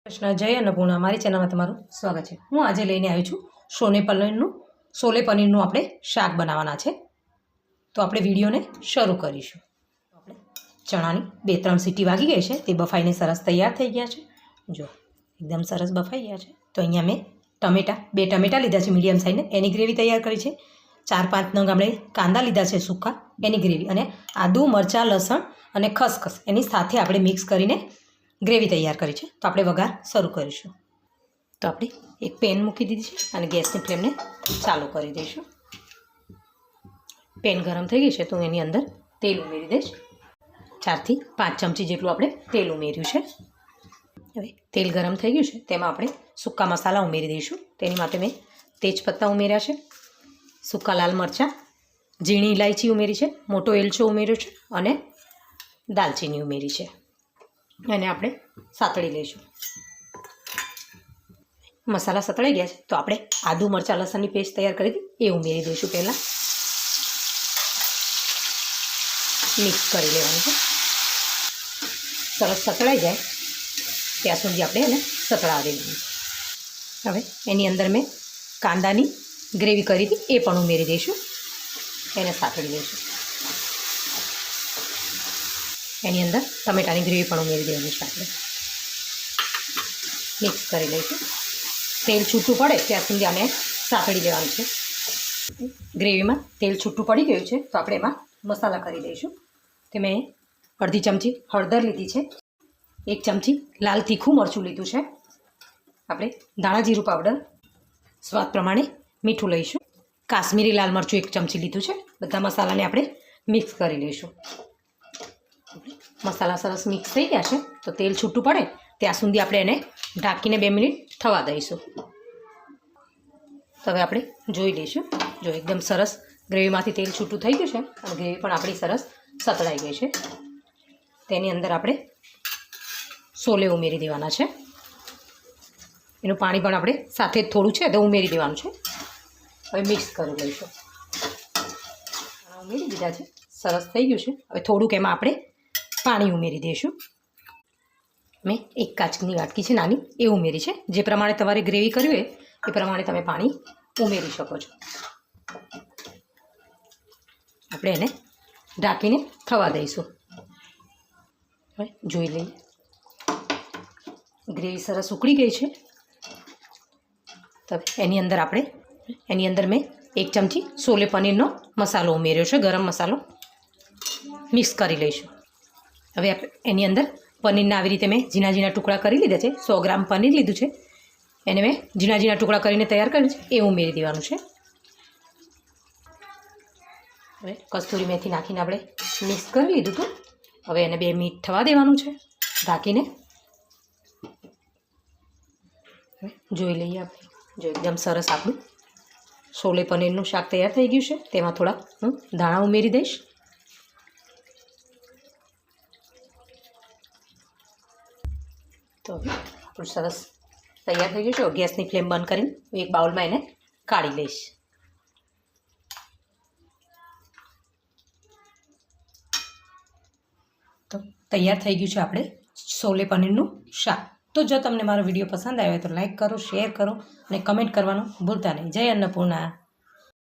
કૃષ્ણ જય અન્નપૂર્ણા મારી ચેનલમાં તમારું સ્વાગત છે। હું આજે લઈને આવી છું છોલે પનીરનું આપણે શાક બનાવવાના છે। તો આપણે વિડીયોને શરૂ કરીશું। આપણે ચણાની 2-3 સીટી વાગી ગઈ છે, તે બફાઈને સરસ તૈયાર થઈ ગયા છે। જો એકદમ સરસ બફાઈ ગયા છે। તો અહીંયા મેં 2 ટમેટા લીધા છે મીડિયમ સાઇઝને, એની ગ્રેવી તૈયાર કરી છે। 4-5 નંગ આપણે કાંદા લીધા છે સૂકા, એની ગ્રેવી, અને આદુ મરચાં લસણ અને ખસખસ એની સાથે આપણે મિક્સ કરીને ગ્રેવી તૈયાર કરી છે। તો આપણે વઘાર શરૂ કરીશું। તો આપણે એક પેન મૂકી દીધી છે અને ગેસની ફ્લેમને ચાલુ કરી દઈશું। પેન ગરમ થઈ ગઈ છે તો એની અંદર તેલ ઉમેરી દઈશ। 4 થી 5 ચમચી જેટલું આપણે તેલ ઉમેર્યું છે। હવે તેલ ગરમ થઈ ગયું છે તેમાં આપણે સૂકા મસાલા ઉમેરી દઈશું। તેની માટે મેં તેજપત્તા ઉમેર્યા છે, સૂકા લાલ મરચાં, ઝીણી ઇલાયચી ઉમેરી છે, મોટો એલચો ઉમેર્યો છે અને દાલચીની ઉમેરી છે। એને આપણે સાતળી લઈશું। મસાલા સતળાઈ ગયા છે તો આપણે આદુ મરચાં લસણની પેસ્ટ તૈયાર કરી હતી એ ઉમેરી દઈશું। પહેલાં મિક્સ કરી લેવાનું છે। સરસ સતળાઈ જાય ત્યાં સુધી આપણે એને સતળાવી દેવાનું છે। હવે એની અંદર મેં કાંદાની ગ્રેવી કરી હતી એ પણ ઉમેરી દઈશું। એને સાતળી લઈશું। એની અંદર ટમેટાની ગ્રેવી પણ ઉમેરી દેવાની છે। આપણે મિક્સ કરી લઈશું। તેલ છૂટું પડે ત્યાં સુધી આને સાતળી લેવાનું છે। ગ્રેવીમાં તેલ છૂટું પડી ગયું છે તો આપણે એમાં મસાલા કરી દઈશું। તે મેં અડધી ચમચી હળદર લીધી છે, 1 ચમચી લાલ તીખું મરચું લીધું છે, આપણે ધાણા જીરું પાવડર, સ્વાદ પ્રમાણે મીઠું લઈશું, કાશ્મીરી લાલ મરચું 1 ચમચી લીધું છે। બધા મસાલાને આપણે મિક્સ કરી લઈશું। મસાલા સરસ મિક્સ થઈ ગયા છે તો તેલ છૂટું પડે ત્યાં સુધી આપણે એને ઢાંકીને 2 મિનિટ થવા દઈશું। તો હવે આપણે જોઈ લઈશું। જો એકદમ સરસ ગ્રેવીમાંથી તેલ છૂટું થઈ ગયું છે અને ગ્રેવી પણ આપણી સરસ સતળાઈ ગઈ છે। તેની અંદર આપણે છોલે ઉમેરી દેવાના છે। એનું પાણી પણ આપણે સાથે જ થોડું છે તો ઉમેરી દેવાનું છે। હવે મિક્સ કરી લઈશું। ઉમેરી દીધા છે, સરસ થઈ ગયું છે। હવે થોડુંક એમાં આપણે પાણી ઉમેરી દઈશું। મેં 1 કાચની વાટકી છે નાની એ ઉમેરી છે। જે પ્રમાણે તમારે ગ્રેવી કરવી હોય એ પ્રમાણે તમે પાણી ઉમેરી શકો છો। આપણે એને ઢાંકીને થવા દઈશું। હવે જોઈ લઈએ, ગ્રેવી સરસ ઉકળી ગઈ છે। તો એની અંદર મેં 1 ચમચી છોલે પનીરનો મસાલો ઉમેર્યો છે, ગરમ મસાલો, મિક્સ કરી લઈશું। હવે એની અંદર પનીરના આવી રીતે મેં ઝીણા ઝીણા ટુકડા કરી લીધા છે। 100 ગ્રામ પનીર લીધું છે, એને મેં ઝીણા ઝીણા ટુકડા કરીને તૈયાર કર્યું છે, એ ઉમેરી દેવાનું છે। હવે કસ્તુરી મેથી નાખીને આપણે મિક્સ કરી લીધું હતું। હવે એને 2 મિનિટ થવા દેવાનું છે ઢાંકીને। હવે જોઈ લઈએ આપણે, જો એકદમ સરસ આપણું છોલે પનીરનું શાક તૈયાર થઈ ગયું છે। તેમાં થોડા હું ધાણા ઉમેરી દઈશ। તો આપણું સરસ તૈયાર થઈ ગયું છે। ગેસની ફ્લેમ બંધ કરીને એક બાઉલમાં એને કાઢી લઈશ। તો તૈયાર થઈ ગયું છે આપણે છોલે પનીરનું શાક। તો જો તમને મારો વિડીયો પસંદ આવ્યો હોય તો લાઈક કરો, શેર કરો અને કમેન્ટ કરવાનું ભૂલતા નહીં। જય અન્નપૂર્ણા।